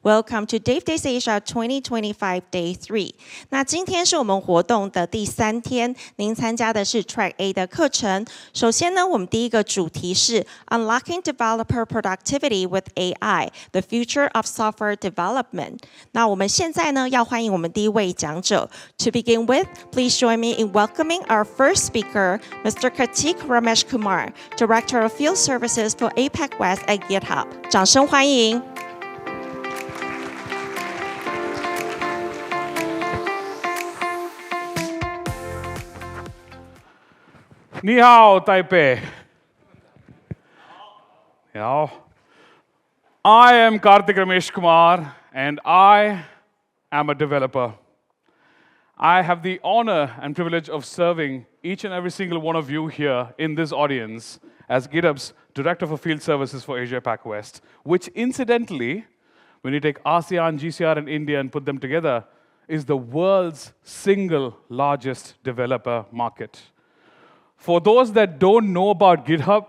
Welcome to DevDays Asia 2025 Day 3。那今天是我们活动的第3天，您参加的是 Track A 的课程。首先呢，我们第一个主题是 Unlocking Developer Productivity with AI: The Future of Software Development。那我们现在呢，要欢迎我们第一位讲者。To begin with, please join me in welcoming our first speaker, Mr. Kartik Ramesh Kumar, Director of Field Services for APAC West at GitHub。掌声欢迎。你好，台北。你好。I am Kartik Ramesh Kumar, and I am a developer. I have the honor and privilege of serving each and every single one of you here in this audience as GitHub's Director for Field Services for Asia Pac West, which incidentally, when you take ASEAN, GCR, and India and put them together, is the world's single largest developer market. For those that don't know about GitHub,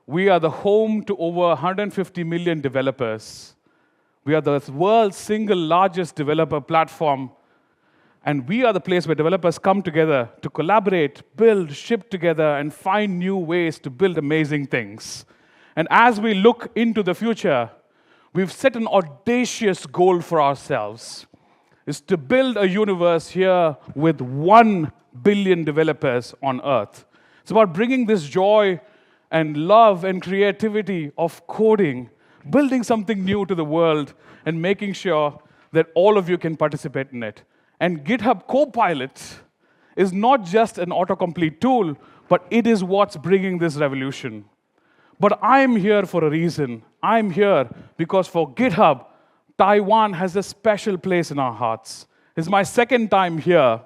we are the home to over 150 million developers. We are the world's single largest developer platform, and we are the place where developers come together to collaborate, build, ship together, and find new ways to build amazing things. And as we look into the future, we've set an audacious goal for ourselves, is to build a universe here with 1 billion developers on Earth. It's about bringing this joy and love and creativity of coding, building something new to the world, and making sure that all of you can participate in it. And GitHub Copilot is not just an autocomplete tool, but it is what's bringing this revolution. But I'm here for a reason. I'm here because for GitHub, Taiwan has a special place in our hearts. It's my second time here.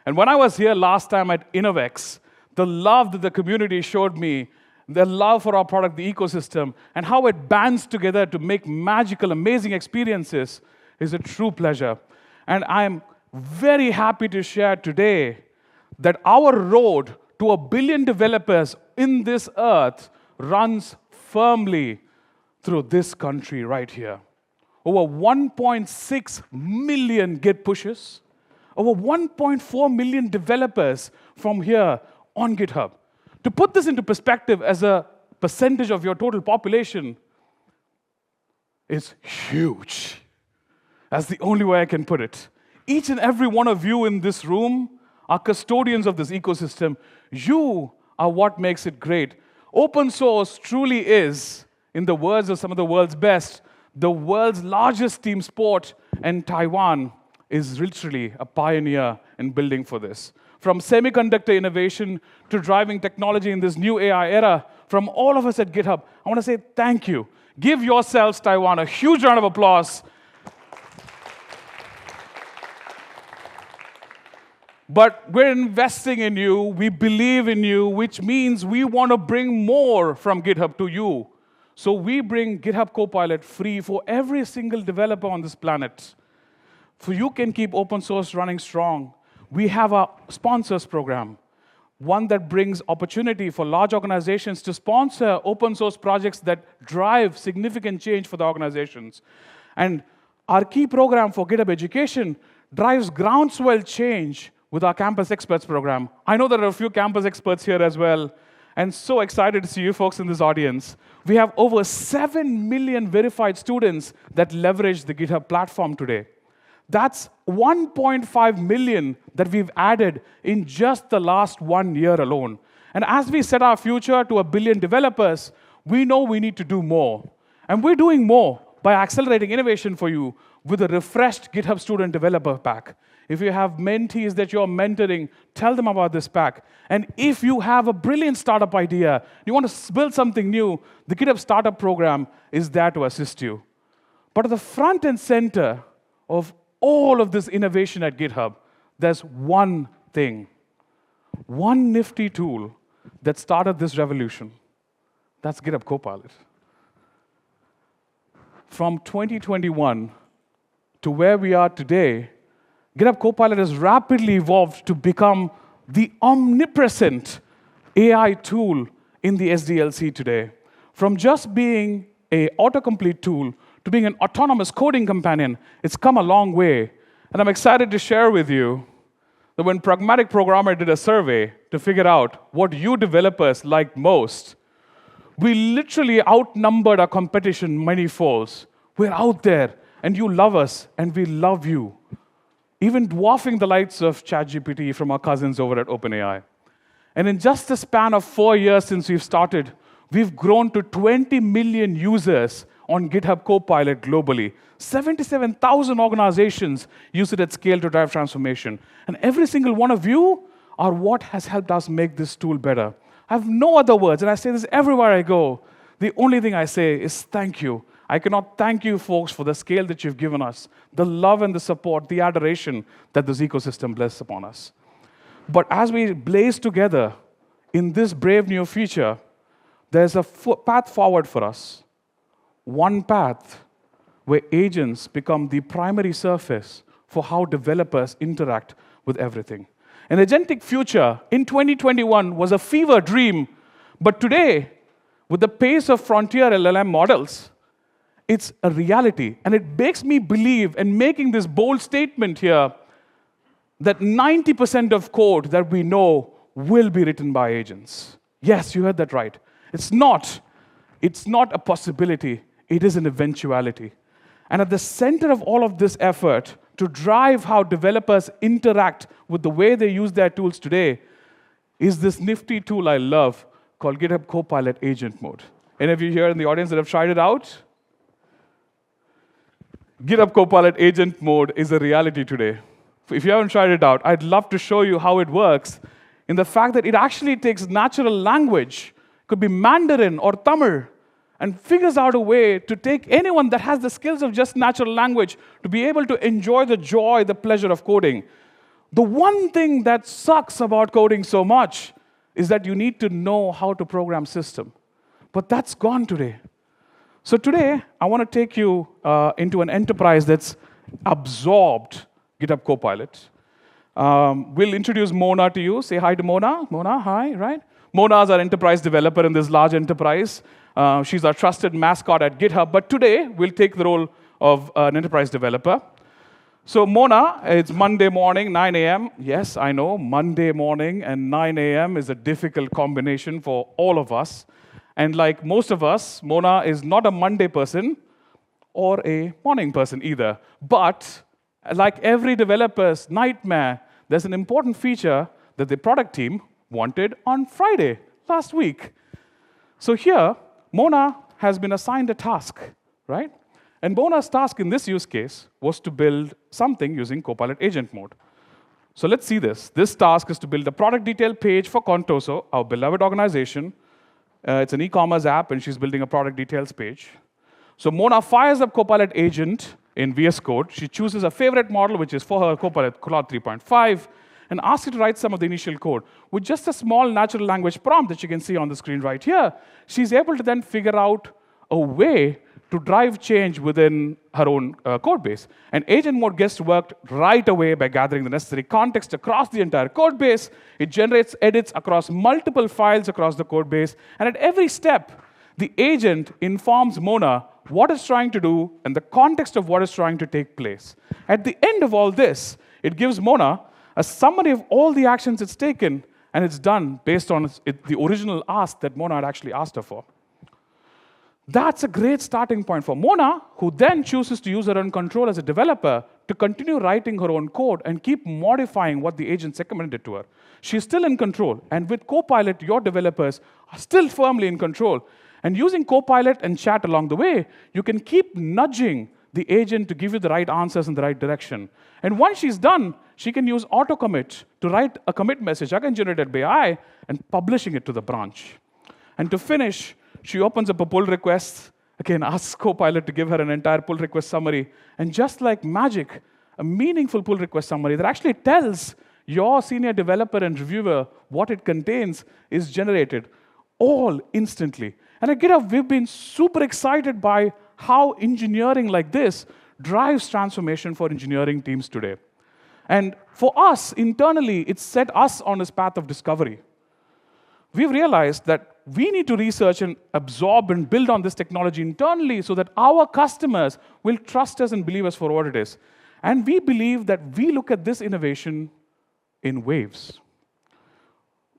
And when I was here last time at Innovex, the love that the community showed me, the love for our product, the ecosystem, and how it bands together to make magical, amazing experiences is a true pleasure. And I'm very happy to share today that our road to 1 billion developers in this earth runs firmly through this country right here. Over 1.6 million Git pushes, over 1.4 million developers from here on GitHub. To put this into perspective as a percentage of your total population is huge. That's the only way I can put it. Each and every one of you in this room are custodians of this ecosystem. You are what makes it great. Open source truly is, in the words of some of the world's best, the world's largest team sport, and Taiwan is literally a pioneer in building for this. From semiconductor innovation to driving technology in this new AI era, from all of us at GitHub, I want to say thank you. Give yourselves, Taiwan, a huge round of applause. But we're investing in you, we believe in you, which means we want to bring more from GitHub to you. So we bring GitHub Copilot free for every single developer on this planet. So you can keep open source running strong. We have a sponsors program, one that brings opportunity for large organizations to sponsor open source projects that drive significant change for the organizations. And our key program for GitHub Education drives groundswell change with our Campus Experts program. I know there are a few campus experts here as well, and so excited to see you folks in this audience. We have over 7 million verified students that leverage the GitHub platform today. That's 1.5 million that we've added in just the last 1 year alone. And as we set our future to 1 billion developers, we know we need to do more. And we're doing more by accelerating innovation for you with a refreshed GitHub Student Developer Pack. If you have mentees that you're mentoring, tell them about this pack. And if you have a brilliant startup idea, you want to build something new, the GitHub Startup Program is there to assist you. But at the front and center of all of this innovation at GitHub, there's one thing, one nifty tool that started this revolution. That's GitHub Copilot. From 2021 to where we are today, GitHub Copilot has rapidly evolved to become the omnipresent AI tool in the SDLC today. From just being an autocomplete tool to being an autonomous coding companion, it's come a long way. And I'm excited to share with you that when Pragmatic Programmer did a survey to figure out what you developers like most, we literally outnumbered our competition many folds. We're out there, and you love us, and we love you, even dwarfing the likes of ChatGPT from our cousins over at OpenAI. And in just the span of 4 years since we've started, we've grown to 20 million users on GitHub Copilot globally. 77,000 organizations use it at scale to drive transformation. And every single one of you are what has helped us make this tool better. I have no other words, and I say this everywhere I go. The only thing I say is thank you. I cannot thank you, folks, for the scale that you've given us, the love and the support, the adoration that this ecosystem blesses upon us. But as we blaze together in this brave new future, there's a path forward for us. One path where agents become the primary surface for how developers interact with everything. An agentic future in 2021 was a fever dream, but today, with the pace of frontier LLM models, it's a reality. And it makes me believe, and making this bold statement here, that 90% of code that we know will be written by agents. Yes, you heard that right. It's not a possibility, it is an eventuality. And at the center of all of this effort to drive how developers interact with the way they use their tools today is this nifty tool I love called GitHub Copilot Agent Mode. Any of you here in the audience that have tried it out? GitHub Copilot Agent Mode is a reality today. If you haven't tried it out, I'd love to show you how it works in the fact that it actually takes natural language, could be Mandarin or Tamil, and figures out a way to take anyone that has the skills of just natural language to be able to enjoy the joy, the pleasure of coding. The one thing that sucks about coding so much is that you need to know how to program system. But that's gone today. So today, I want to take you into an enterprise that's absorbed GitHub Copilot. We'll introduce Mona to you. Say hi to Mona. Mona, hi, right? Mona is our enterprise developer in this large enterprise. She's our trusted mascot at GitHub. But today, we'll take the role of an enterprise developer. So Mona, it's Monday morning, 9 a.m. Yes, I know, Monday morning and 9 a.m. is a difficult combination for all of us. And like most of us, Mona is not a Monday person or a morning person either. But like every developer's nightmare, there's an important feature that the product team wanted on Friday, last week. So here, Mona has been assigned a task, right? And Mona's task in this use case was to build something using Copilot Agent Mode. So let's see this. This task is to build a product detail page for Contoso, our beloved organization. It's an e-commerce app, and she's building a product details page. So Mona fires up Copilot Agent in VS Code. She chooses a favorite model, which is for her Copilot Claude 3.5, and asks it to write some of the initial code. With just a small natural language prompt that you can see on the screen right here, she's able to then figure out a way to drive change within her own code base. And Agent Mode gets to work right away by gathering the necessary context across the entire code base. It generates edits across multiple files across the code base. And at every step, the agent informs Mona what it's trying to do and the context of what is trying to take place. At the end of all this, it gives Mona a summary of all the actions it's taken, and it's done based on the original ask that Mona had actually asked her for. That's a great starting point for Mona, who then chooses to use her own control as a developer to continue writing her own code and keep modifying what the agents recommended to her. She's still in control, and with Copilot, your developers are still firmly in control. And using Copilot and chat along the way, you can keep nudging the agent to give you the right answers in the right direction. And once she's done, she can use auto-commit to write a commit message again generated by AI and publishing it to the branch. And to finish, she opens up a pull request, again asks Copilot to give her an entire pull request summary. And just like magic, a meaningful pull request summary that actually tells your senior developer and reviewer what it contains is generated, all instantly. And at GitHub, we've been super excited by how engineering like this drives transformation for engineering teams today. And for us, internally, it's set us on this path of discovery. We've realized that we need to research and absorb and build on this technology internally so that our customers will trust us and believe us for what it is. And we believe that we look at this innovation in waves.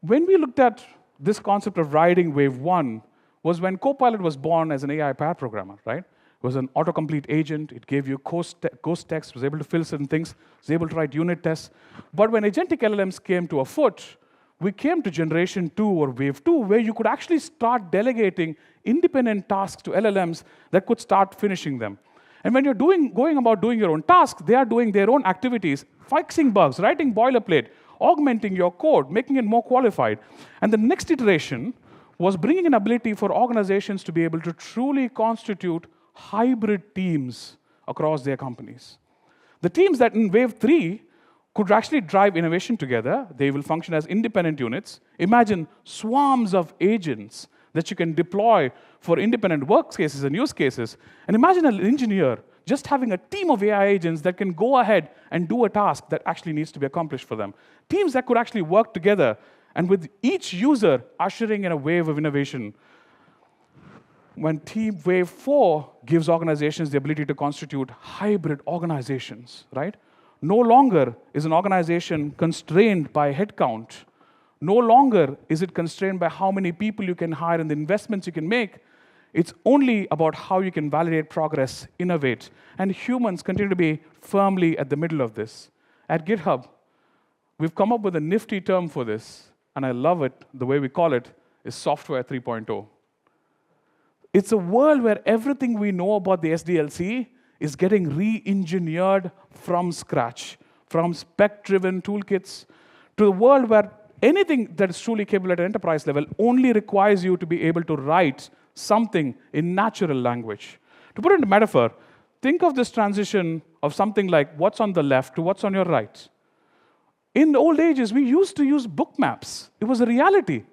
When we looked at this concept of riding wave one was when Copilot was born as an AI pair programmer, right? It was an autocomplete agent. It gave you ghost text, was able to fill certain things, was able to write unit tests. But when agentic LLMs came to afoot, we came to generation 2 or wave 2, where you could actually start delegating independent tasks to LLMs that could start finishing them. And when you're going about doing your own tasks, they are doing their own activities, fixing bugs, writing boilerplate, augmenting your code, making it more qualified. And the next iteration was bringing an ability for organizations to be able to truly constitute hybrid teams across their companies. The teams that in wave 3 could actually drive innovation together. They will function as independent units. Imagine swarms of agents that you can deploy for independent work cases and use cases. And imagine an engineer just having a team of AI agents that can go ahead and do a task that actually needs to be accomplished for them. Teams that could actually work together, and with each user ushering in a wave of innovation. When team wave 4 gives organizations the ability to constitute hybrid organizations, right? No longer is an organization constrained by headcount. No longer is it constrained by how many people you can hire and the investments you can make. It's only about how you can validate progress, innovate, and humans continue to be firmly at the middle of this. At GitHub, we've come up with a nifty term for this, and I love it. The way we call it is software 3.0. It's a world where everything we know about the SDLC is getting re-engineered from scratch, from spec-driven toolkits to the world where anything that is truly capable at an enterprise level only requires you to be able to write something in natural language. To put it in a metaphor, think of this transition of something like what's on the left to what's on your right. In the old ages, we used to use book maps. It was a reality.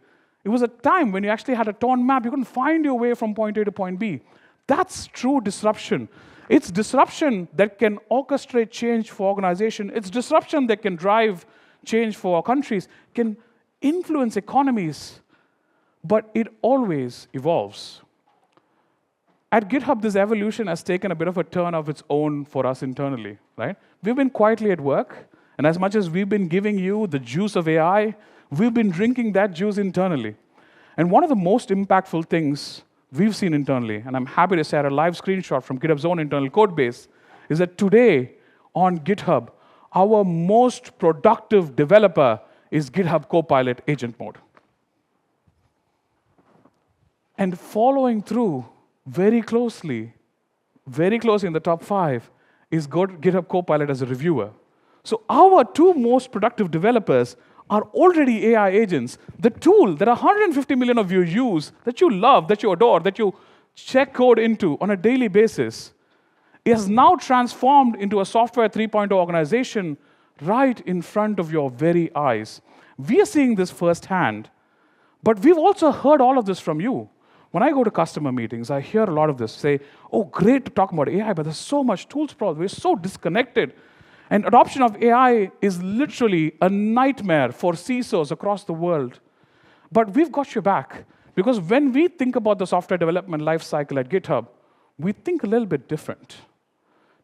It was a time when you actually had a torn map. You couldn't find your way from point A to point B. That's true disruption. It's disruption that can orchestrate change for organization. It's disruption that can drive change for countries, can influence economies, but it always evolves. At GitHub, this evolution has taken a bit of a turn of its own for us internally, right? We've been quietly at work, and as much as we've been giving you the juice of AI, we've been drinking that juice internally. And one of the most impactful things we've seen internally, and I'm happy to share a live screenshot from GitHub's own internal code base, is that today on GitHub, our most productive developer is GitHub Copilot agent mode. And following through very closely in the top 5, is GitHub Copilot as a reviewer. So our 2 most productive developers are already AI agents. The tool that 150 million of you use, that you love, that you adore, that you check code into on a daily basis, is now transformed into a software 3.0 organization right in front of your very eyes. We are seeing this firsthand, but we've also heard all of this from you. When I go to customer meetings, I hear a lot of this, say, oh, great to talk about AI, but there's so much tools problem. We're so disconnected. And adoption of AI is literally a nightmare for CISOs across the world. But we've got your back, because when we think about the software development lifecycle at GitHub, we think a little bit different.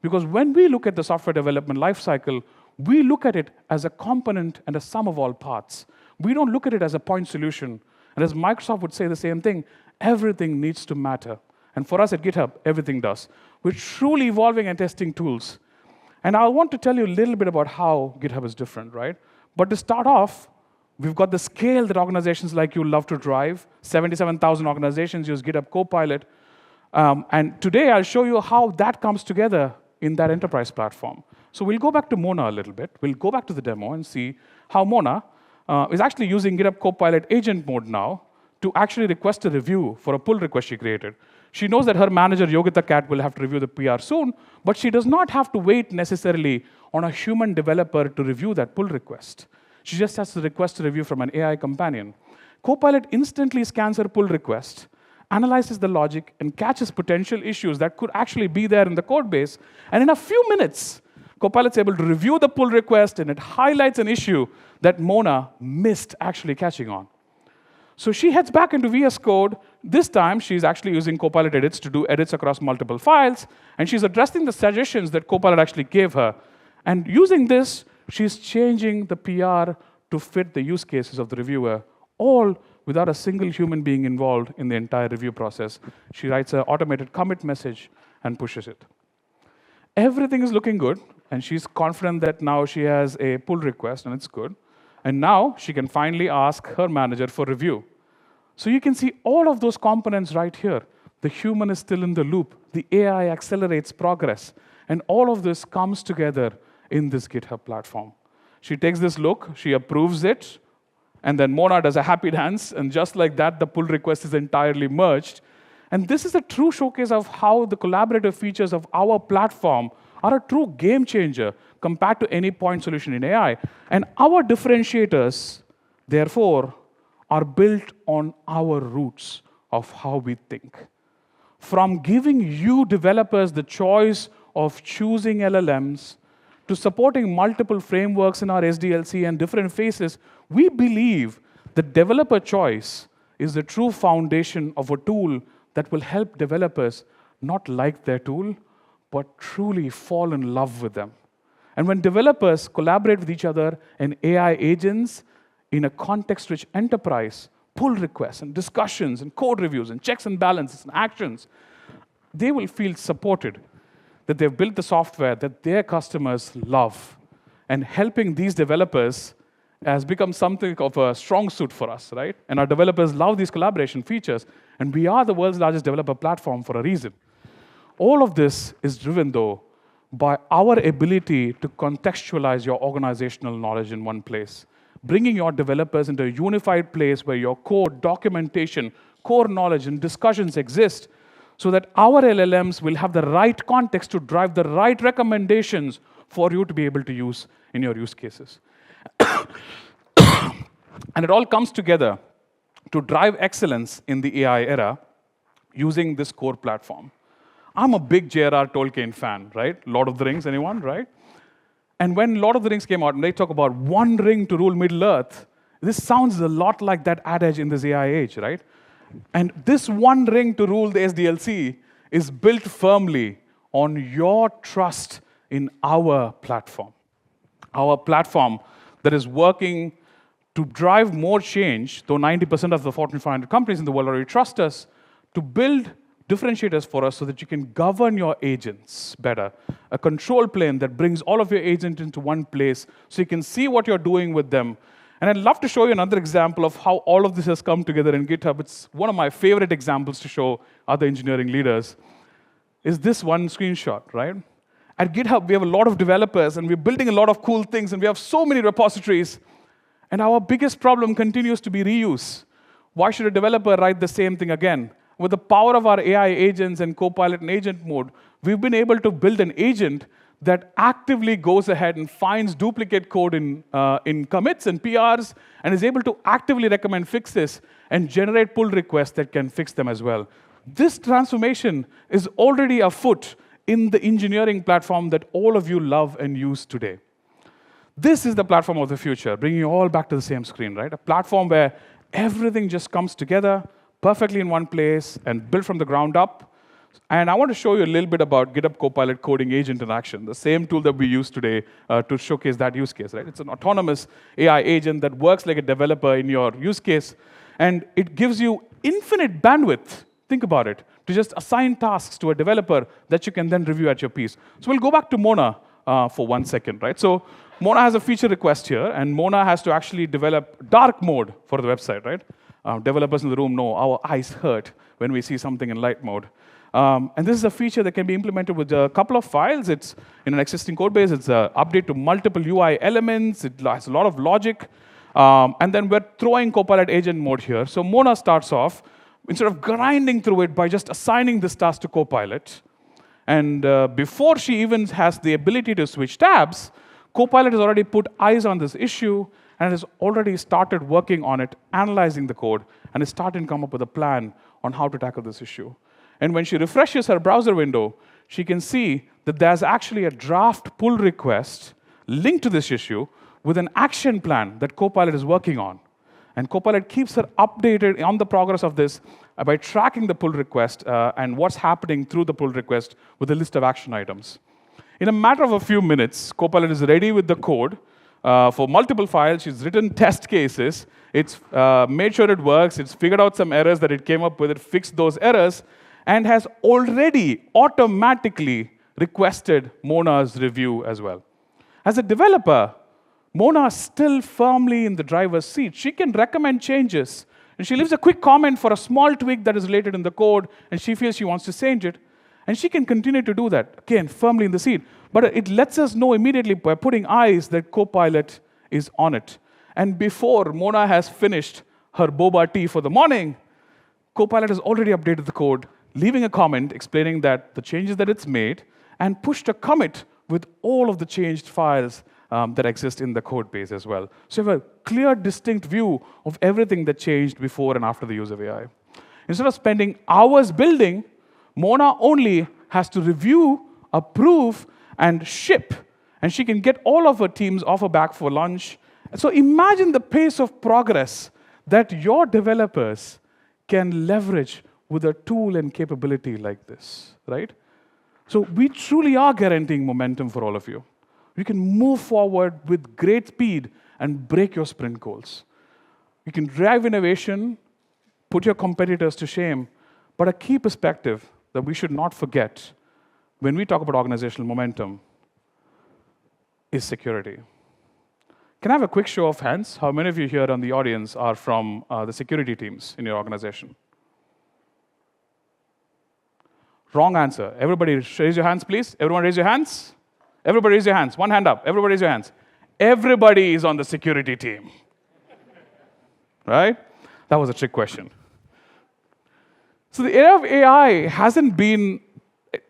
Because when we look at the software development lifecycle, we look at it as a component and a sum of all parts. We don't look at it as a point solution. And as Microsoft would say the same thing, everything needs to matter. And for us at GitHub, everything does. We're truly evolving and testing tools. And I want to tell you a little bit about how GitHub is different, right? But to start off, we've got the scale that organizations like you love to drive. 77,000 organizations use GitHub Copilot. And today, I'll show you how that comes together in that enterprise platform. So we'll go back to Mona a little bit. We'll go back to the demo and see how Mona is actually using GitHub Copilot agent mode now to actually request a review for a pull request she created. She knows that her manager, Yogita Cat, will have to review the PR soon, but she does not have to wait necessarily on a human developer to review that pull request. She just has to request a review from an AI companion. Copilot instantly scans her pull request, analyzes the logic, and catches potential issues that could actually be there in the code base. And in a few minutes, Copilot's able to review the pull request, and it highlights an issue that Mona missed actually catching on. So she heads back into VS Code. This time, she's actually using Copilot edits to do edits across multiple files, and she's addressing the suggestions that Copilot actually gave her. And using this, she's changing the PR to fit the use cases of the reviewer, all without a single human being involved in the entire review process. She writes an automated commit message and pushes it. Everything is looking good, and she's confident that now she has a pull request, and it's good. And now she can finally ask her manager for review. So you can see all of those components right here. The human is still in the loop. The AI accelerates progress. And all of this comes together in this GitHub platform. She takes this look, she approves it, and then Mona does a happy dance, and just like that, the pull request is entirely merged. And this is a true showcase of how the collaborative features of our platform are a true game changer compared to any point solution in AI. And our differentiators, therefore, are built on our roots of how we think. From giving you developers the choice of choosing LLMs to supporting multiple frameworks in our SDLC and different phases, we believe that developer choice is the true foundation of a tool that will help developers not like their tool, but truly fall in love with them. And when developers collaborate with each other and AI agents in a context-rich enterprise, pull requests and discussions and code reviews and checks and balances and actions, they will feel supported, that they've built the software that their customers love. And helping these developers has become something of a strong suit for us, right? And our developers love these collaboration features, and we are the world's largest developer platform for a reason. All of this is driven, though, by our ability to contextualize your organizational knowledge in one place, bringing your developers into a unified place where your code, documentation, core knowledge, and discussions exist, so that our LLMs will have the right context to drive the right recommendations for you to be able to use in your use cases. And it all comes together to drive excellence in the AI era using this core platform. I'm a big J.R.R. Tolkien fan, right? Lord of the Rings, anyone, right? And when Lord of the Rings came out and they talk about one ring to rule Middle-earth, this sounds a lot like that adage in this AI age, right? And this one ring to rule the SDLC is built firmly on your trust in our platform. Our platform that is working to drive more change, though 90% of the Fortune 500 companies in the world already trust us, to build differentiators for us so that you can govern your agents better. A control plane that brings all of your agents into one place so you can see what you're doing with them. And I'd love to show you another example of how all of this has come together in GitHub. It's one of my favorite examples to show other engineering leaders, is this one screenshot, right? At GitHub, we have a lot of developers, and we're building a lot of cool things, and we have so many repositories. And our biggest problem continues to be reuse. Why should a developer write the same thing again? With the power of our AI agents and Copilot and agent mode, we've been able to build an agent that actively goes ahead and finds duplicate code in commits and PRs, and is able to actively recommend fixes and generate pull requests that can fix them as well. This transformation is already afoot in the engineering platform that all of you love and use today. This is the platform of the future, bringing you all back to the same screen, right? A platform where everything just comes together perfectly in one place and built from the ground up. And I want to show you a little bit about GitHub Copilot Coding Agent in action, the same tool that we use today to showcase that use case, right? It's an autonomous AI agent that works like a developer in your use case, and it gives you infinite bandwidth, think about it, to just assign tasks to a developer that you can then review at your pace. So we'll go back to Mona for 1 second, right? So Mona has a feature request here, and Mona has to actually develop dark mode for the website, right? Developers in the room know our eyes hurt when we see something in light mode. And this is a feature that can be implemented with a couple of files. It's in an existing code base. It's an update to multiple UI elements. It has a lot of logic. And then we're throwing Copilot agent mode here. So Mona starts off, instead of grinding through it, by just assigning this task to Copilot. And before she even has the ability to switch tabs, Copilot has already put eyes on this issue and has already started working on it, analyzing the code, and is starting to come up with a plan on how to tackle this issue. And when she refreshes her browser window, she can see that there's actually a draft pull request linked to this issue with an action plan that Copilot is working on. And Copilot keeps her updated on the progress of this by tracking the pull request and what's happening through the pull request with a list of action items. In a matter of a few minutes, Copilot is ready with the code for multiple files. She's written test cases. It's made sure it works. It's figured out some errors that it came up with. It fixed those errors and has already automatically requested Mona's review as well. As a developer, Mona is still firmly in the driver's seat. She can recommend changes. And she leaves a quick comment for a small tweak that is related in the code, and she feels she wants to change it. And she can continue to do that, again, firmly in the seat. But it lets us know immediately by putting eyes that Copilot is on it. And before Mona has finished her boba tea for the morning, Copilot has already updated the code, leaving a comment explaining that the changes that it's made, and pushed a commit with all of the changed files that exist in the code base as well. So you have a clear, distinct view of everything that changed before and after the use of AI. Instead of spending hours building, Mona only has to review, approve, and ship. And she can get all of her teams off her back for lunch. So imagine the pace of progress that your developers can leverage with a tool and capability like this, right? So we truly are guaranteeing momentum for all of you. You can move forward with great speed and break your sprint goals. You can drive innovation, put your competitors to shame, but a key perspective that we should not forget when we talk about organizational momentum is security. Can I have a quick show of hands? How many of you here on the audience are from the security teams in your organization? Wrong answer. Everybody raise your hands, please. Everyone raise your hands. Everybody raise your hands. One hand up. Everybody raise your hands. Everybody is on the security team. Right? That was a trick question. So the era of AI hasn't been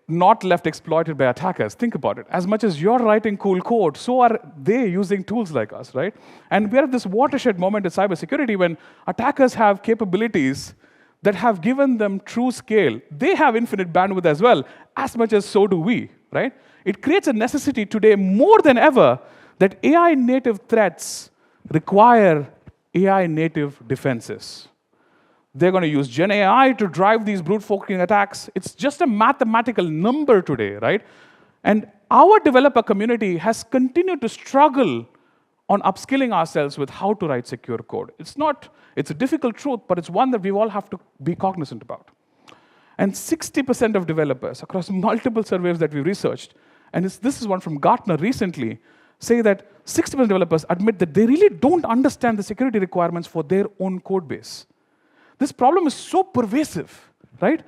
not left exploited by attackers. Think about it. As much as you're writing cool code, so are they using tools like us, right? And we're at this watershed moment in cybersecurity when attackers have capabilities that have given them true scale. They have infinite bandwidth as well, as much as so do we, right? It creates a necessity today more than ever that AI-native threats require AI-native defenses. They're going to use Gen AI to drive these brute-forcing attacks. It's just a mathematical number today, right? And our developer community has continued to struggle on upskilling ourselves with how to write secure code. It's a difficult truth, but it's one that we all have to be cognizant about. And 60% of developers across multiple surveys that we researched, and this is one from Gartner recently, say that 60% of developers admit that they really don't understand the security requirements for their own code base. This problem is so pervasive, right?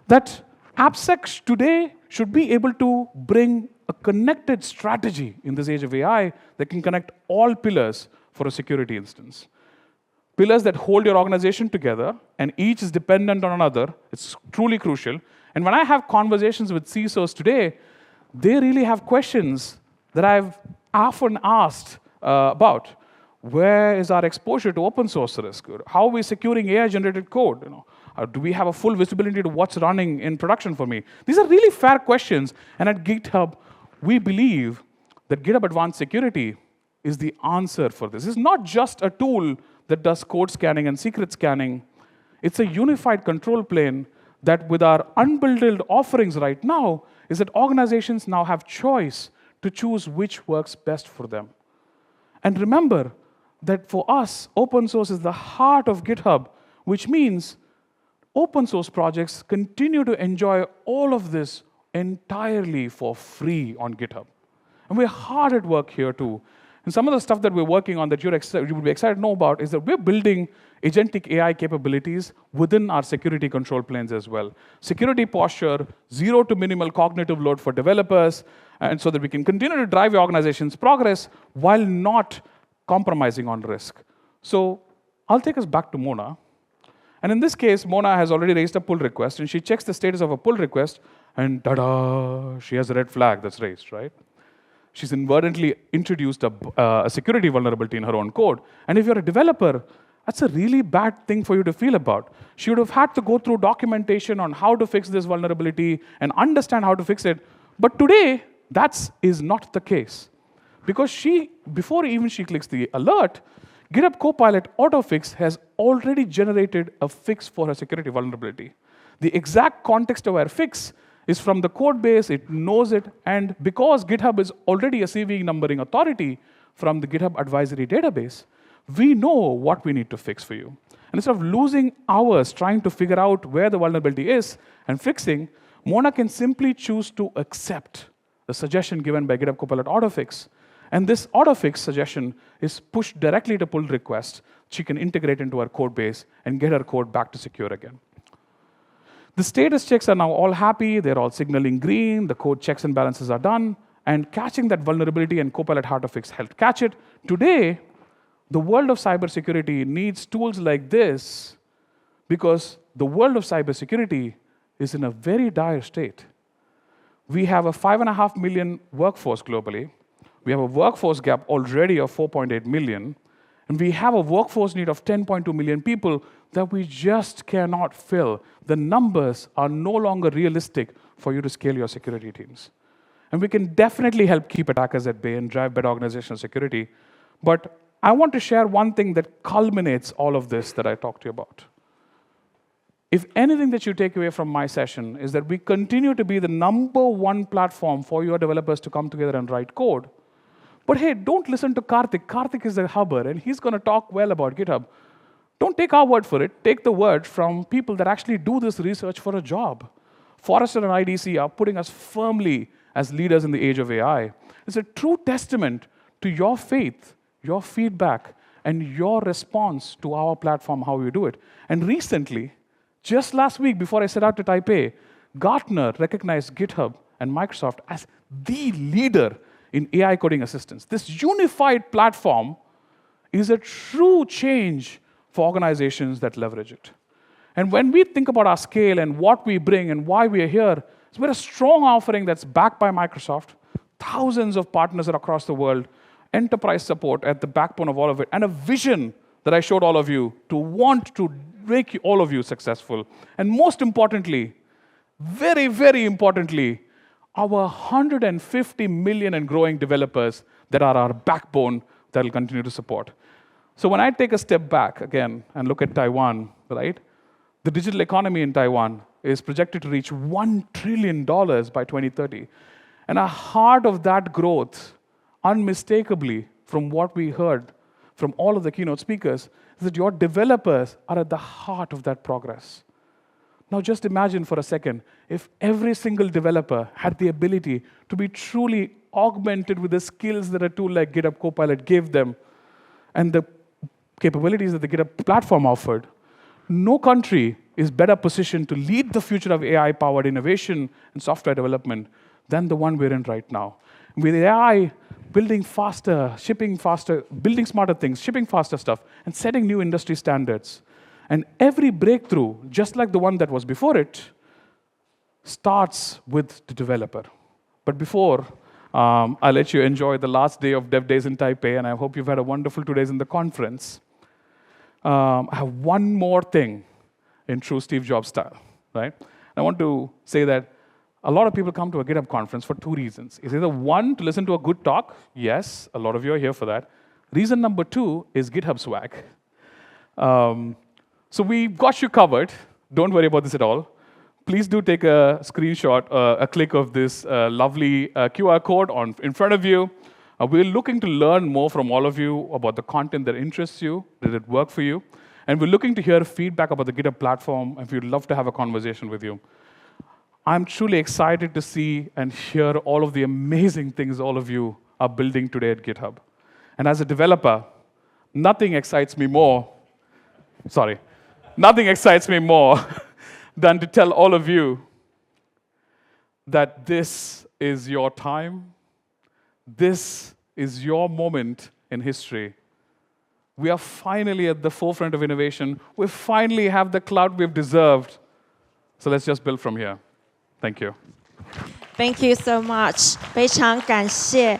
That AppSec today should be able to bring a connected strategy in this age of AI that can connect all pillars for a security instance. Pillars that hold your organization together, and each is dependent on another. It's truly crucial. And when I have conversations with CISOs today, they really have questions that I've often asked about. Where is our exposure to open source risk? How are we securing AI-generated code? Do we have a full visibility to what's running in production for me? These are really fair questions. And at GitHub, we believe that GitHub Advanced Security is the answer for this. It's not just a tool that does code scanning and secret scanning. It's a unified control plane that with our unbundled offerings right now is that organizations now have choice to choose which works best for them. And remember that for us, open source is the heart of GitHub, which means open source projects continue to enjoy all of this entirely for free on GitHub. And we're hard at work here too. And some of the stuff that we're working on that you would be excited to know about is that we're building agentic AI capabilities within our security control planes as well. Security posture, zero to minimal cognitive load for developers, and so that we can continue to drive your organization's progress while not compromising on risk. So I'll take us back to Mona. And in this case, Mona has already raised a pull request, and she checks the status of a pull request, and ta-da, she has a red flag that's raised, right? She's inadvertently introduced a security vulnerability in her own code. And if you're a developer, that's a really bad thing for you to feel about. She would have had to go through documentation on how to fix this vulnerability and understand how to fix it. But today, that is not the case. Because before even she clicks the alert, GitHub Copilot Autofix has already generated a fix for a security vulnerability. The exact context-aware fix is from the code base, it knows it, and because GitHub is already a CVE numbering authority from the GitHub advisory database, we know what we need to fix for you. And instead of losing hours trying to figure out where the vulnerability is and fixing, Mona can simply choose to accept the suggestion given by GitHub Copilot Autofix. And this Autofix suggestion is pushed directly to pull request. She can integrate into her code base and get her code back to secure again. The status checks are now all happy. They're all signaling green. The code checks and balances are done. And catching that vulnerability and Copilot Autofix helped catch it. Today, the world of cybersecurity needs tools like this because the world of cybersecurity is in a very dire state. We have a 5.5 million workforce globally. We have a workforce gap already of 4.8 million. And we have a workforce need of 10.2 million people that we just cannot fill. The numbers are no longer realistic for you to scale your security teams. And we can definitely help keep attackers at bay and drive better organizational security. But I want to share one thing that culminates all of this that I talked to you about. If anything that you take away from my session is that we continue to be the #1 platform for your developers to come together and write code. But hey, don't listen to Karthik. Karthik is a hubber, and he's going to talk well about GitHub. Don't take our word for it. Take the word from people that actually do this research for a job. Forrester and IDC are putting us firmly as leaders in the age of AI. It's a true testament to your faith, your feedback, and your response to our platform, how you do it. And recently, just last week before I set out to Taipei, Gartner recognized GitHub and Microsoft as the leader in AI coding assistance. This unified platform is a true change for organizations that leverage it. And when we think about our scale and what we bring and why we are here, we're a strong offering that's backed by Microsoft, thousands of partners across the world, enterprise support at the backbone of all of it, and a vision that I showed all of you to want to make all of you successful. And most importantly, very, very importantly, our 150 million and growing developers that are our backbone that will continue to support. So when I take a step back again and look at Taiwan, right? The digital economy in Taiwan is projected to reach $1 trillion by 2030. And a heart of that growth, unmistakably from what we heard from all of the keynote speakers, is that your developers are at the heart of that progress. Now just imagine for a second, if every single developer had the ability to be truly augmented with the skills that a tool like GitHub Copilot gave them, and the capabilities that the GitHub platform offered, no country is better positioned to lead the future of AI-powered innovation and software development than the one we're in right now. With AI building faster, shipping faster, building smarter things, shipping faster stuff, and setting new industry standards. And every breakthrough, just like the one that was before it, starts with the developer. But before, I'll let you enjoy the last day of DevDays in Taipei, and I hope you've had a wonderful 2 days in the conference. I have one more thing in true Steve Jobs style, right? I want to say that a lot of people come to a GitHub conference for 2 reasons. It's either one, to listen to a good talk. Yes, a lot of you are here for that. Reason number 2 is GitHub swag. So we got you covered. Don't worry about this at all. Please do take a screenshot, a click of this lovely QR code in front of you. We're looking to learn more from all of you about the content that interests you. Did it work for you? And we're looking to hear feedback about the GitHub platform, and we'd love to have a conversation with you. I'm truly excited to see and hear all of the amazing things all of you are building today at GitHub. And as a developer, nothing excites me more than to tell all of you that this is your time. This is your moment in history. We are finally at the forefront of innovation. We finally have the cloud we've deserved. So let's just build from here. Thank you. Thank you so much. 非常感谢